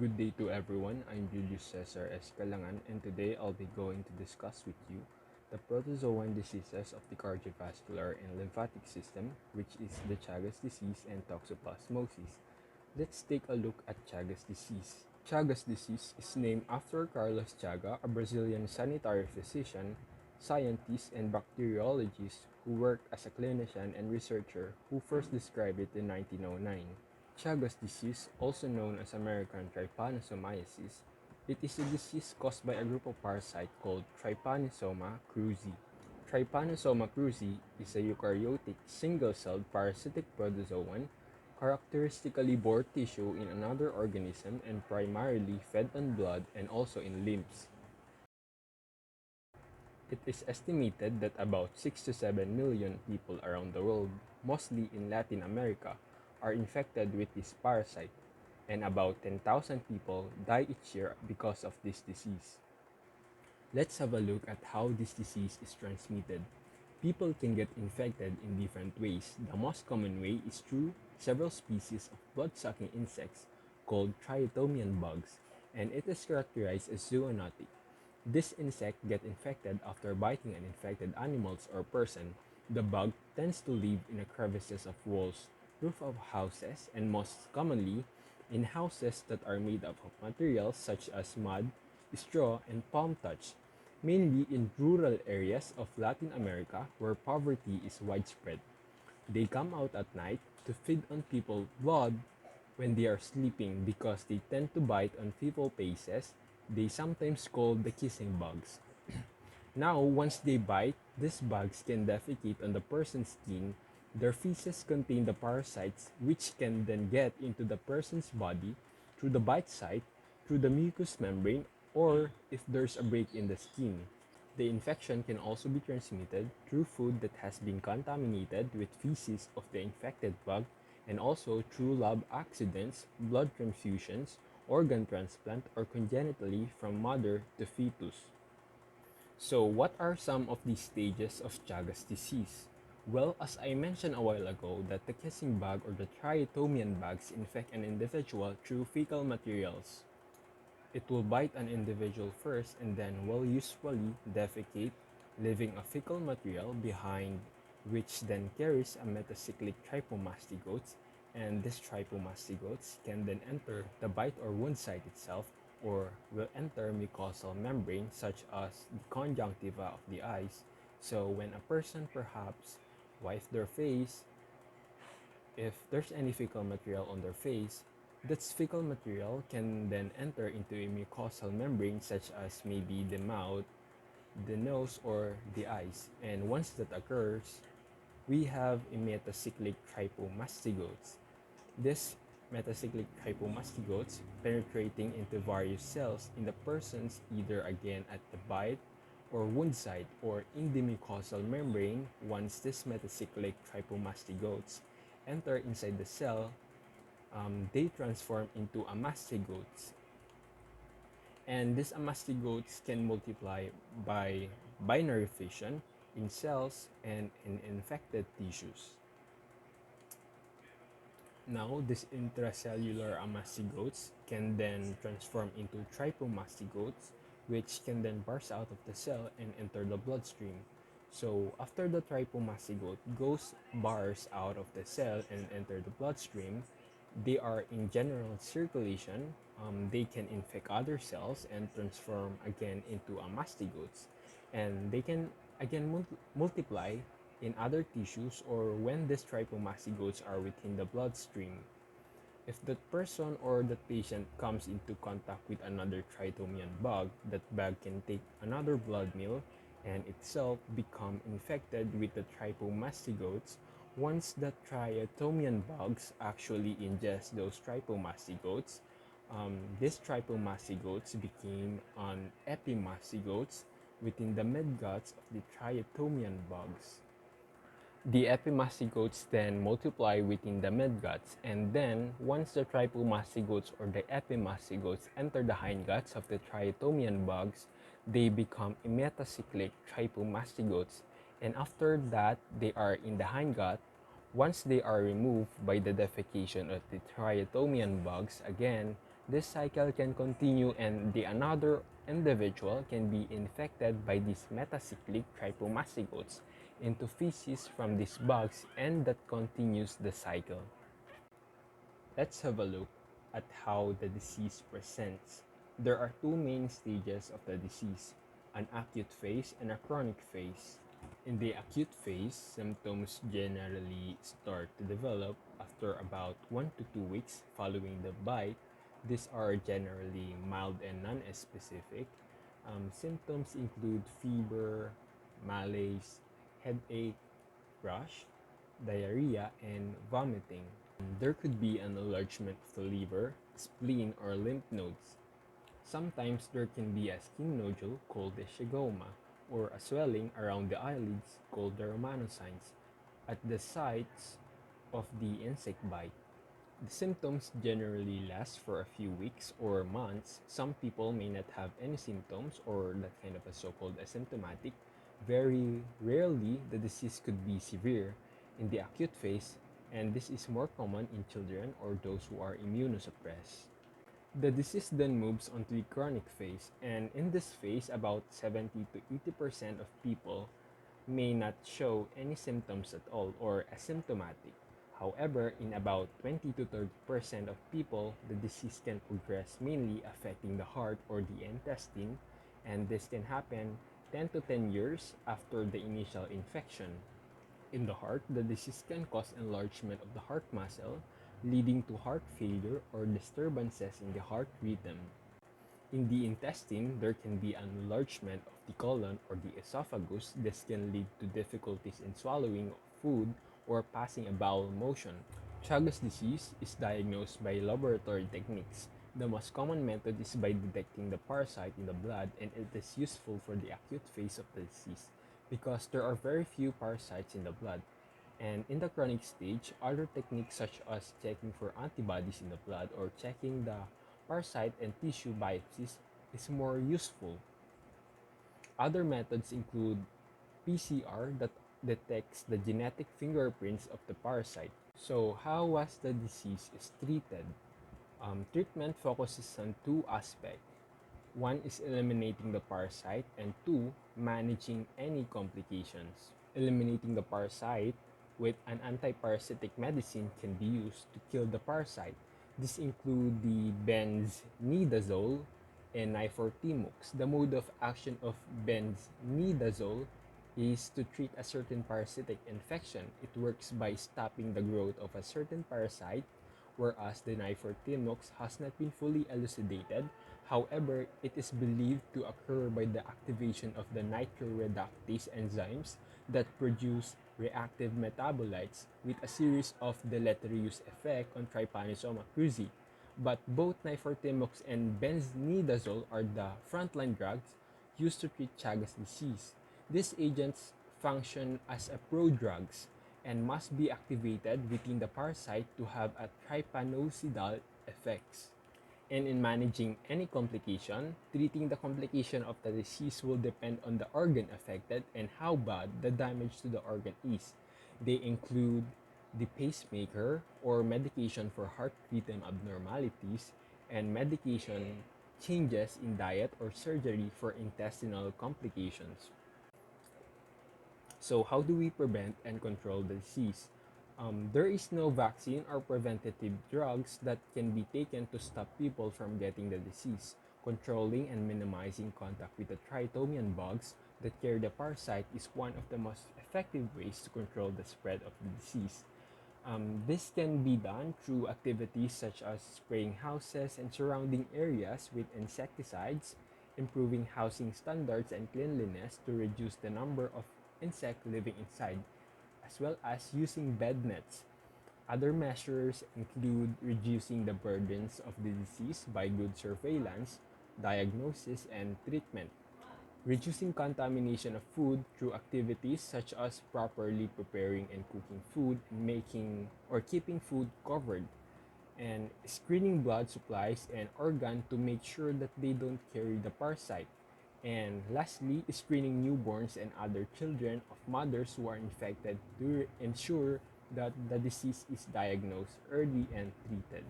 Good day to everyone. I'm Julius Cesar Escalangan, and today I'll be going to discuss with you the protozoan diseases of the cardiovascular and lymphatic system, which is the Chagas disease and toxoplasmosis. Let's take a look at Chagas disease. Chagas disease is named after Carlos Chaga, a Brazilian sanitary physician, scientist, and bacteriologist who worked as a clinician and researcher who first described it in 1909. Chagas disease, also known as American trypanosomiasis, it is a disease caused by a group of parasites called Trypanosoma cruzi. Trypanosoma cruzi is a eukaryotic single-celled parasitic protozoan characteristically bore tissue in another organism and primarily fed on blood and also in limbs. It is estimated that about 6 to 7 million people around the world, mostly in Latin America, are infected with this parasite, and about 10,000 people die each year because of this disease. Let's have a look at how this disease is transmitted. People can get infected in different ways. The most common way is through several species of blood-sucking insects called triatomian bugs, and it is characterized as zoonotic. This insect get infected after biting an infected animals or person. The bug tends to live in the crevices of walls, roof of houses, and most commonly in houses that are made up of materials such as mud, straw, and palm touch, mainly in rural areas of Latin America where poverty is widespread. They come out at night to feed on people's blood when they are sleeping because they tend to bite on people's faces. They sometimes called the kissing bugs. Now, once they bite, these bugs can defecate on the person's skin. Their feces contain the parasites which can then get into the person's body through the bite site, through the mucous membrane, or if there's a break in the skin. The infection can also be transmitted through food that has been contaminated with feces of the infected bug and also through lab accidents, blood transfusions, organ transplant, or congenitally from mother to fetus. So, what are some of these stages of Chagas disease? Well, as I mentioned a while ago, that the kissing bug or the triatomian bugs infect an individual through fecal materials. It will bite an individual first and then will usually defecate, leaving a fecal material behind, which then carries a metacyclic trypomastigotes, and this trypomastigotes can then enter the bite or wound site itself or will enter mucosal membrane such as the conjunctiva of the eyes. So when a person perhaps wipe their face, if there's any fecal material on their face, that fecal material can then enter into a mucosal membrane such as maybe the mouth, the nose, or the eyes. And once that occurs, we have a metacyclic trypomastigotes. This metacyclic trypomastigotes penetrating into various cells in the person's either again at the bite or wound site or in the mucosal membrane. Once this metacyclic trypomastigotes enter inside the cell, they transform into a mastigotes. And these mastigotes can multiply by binary fission in cells and in infected tissues. Now, these intracellular mastigotes can then transform into trypomastigotes, which can then burst out of the cell and enter the bloodstream. So, after the trypomastigote goes bars out of the cell and enter the bloodstream, they are in general circulation. They can infect other cells and transform again into a mastigotes, and they can again multiply in other tissues or when these trypomastigotes are within the bloodstream. If that person or that patient comes into contact with another tritomian bug, that bug can take another blood meal and itself become infected with the trypomastigotes. Once the triatomian bugs actually ingest those trypomastigotes, these trypomastigotes became an epimastigotes within the midguts of the triatomian bugs. The epimastigotes then multiply within the midguts, and then once the trypomastigotes or the epimastigotes enter the hindguts of the triatomian bugs, they become metacyclic trypomastigotes, and after that they are in the hindgut. Once they are removed by the defecation of the triatomian bugs, again This cycle can continue and the another individual can be infected by these metacyclic trypomastocytes into feces from these bugs and that continues the cycle. Let's have a look at how the disease presents. There are two main stages of the disease, an acute phase and a chronic phase. In the acute phase, symptoms generally start to develop after about 1 to 2 weeks following the bite. These are generally mild and non-specific. Symptoms include fever, malaise, headache, rash, diarrhea, and vomiting. There could be an enlargement of the liver, spleen, or lymph nodes. Sometimes there can be a skin nodule called the shigoma, or a swelling around the eyelids called the rhamnocytes at the sites of the insect bite. The symptoms generally last for a few weeks or months. Some people may not have any symptoms or that kind of a so-called asymptomatic. Very rarely, the disease could be severe in the acute phase, and this is more common in children or those who are immunosuppressed. The disease then moves on to the chronic phase, and in this phase, about 70 to 80% of people may not show any symptoms at all or asymptomatic. However, in about 20 to 30% of people, the disease can progress, mainly affecting the heart or the intestine, and this can happen 10 to 10 years after the initial infection. In the heart, the disease can cause enlargement of the heart muscle, leading to heart failure or disturbances in the heart rhythm. In the intestine, there can be an enlargement of the colon or the esophagus. This can lead to difficulties in swallowing food or passing a bowel motion. Chagas disease is diagnosed by laboratory techniques. The most common method is by detecting the parasite in the blood, and it is useful for the acute phase of the disease because there are very few parasites in the blood. And in the chronic stage, other techniques such as checking for antibodies in the blood or checking the parasite and tissue biopsies is more useful. Other methods include PCR that detects the genetic fingerprints of the parasite. So, how was the disease is treated? Treatment focuses on two aspects. One is eliminating the parasite, and two, managing any complications. Eliminating the parasite with an antiparasitic medicine can be used to kill the parasite. This include the benzimidazole and nifortimux. The mode of action of benzimidazole is to treat a certain parasitic infection. It works by stopping the growth of a certain parasite, whereas the nifortimux has not been fully elucidated. However, it is believed to occur by the activation of the nitroreductase enzymes that produce reactive metabolites with a series of deleterious effect on Trypanosoma cruzi. But both nifortimux and benzimidazole are the frontline drugs used to treat Chagas disease. These agents function as a prodrugs and must be activated within the parasite to have a trypanocidal effects. And in managing any complication, treating the complication of the disease will depend on the organ affected and how bad the damage to the organ is. They include the pacemaker or medication for heart rhythm abnormalities and medication changes in diet or surgery for intestinal complications. So, how do we prevent and control the disease? There is no vaccine or preventative drugs that can be taken to stop people from getting the disease. Controlling and minimizing contact with the tritomian bugs that carry the parasite is one of the most effective ways to control the spread of the disease. This can be done through activities such as spraying houses and surrounding areas with insecticides, improving housing standards and cleanliness to reduce the number of insects living inside, as well as using bed nets. Other measures include reducing the burdens of the disease by good surveillance, diagnosis, and treatment. Reducing contamination of food through activities such as properly preparing and cooking food, making or keeping food covered, and screening blood supplies and organ to make sure that they don't carry the parasite. And lastly, screening newborns and other children of mothers who are infected to ensure that the disease is diagnosed early and treated.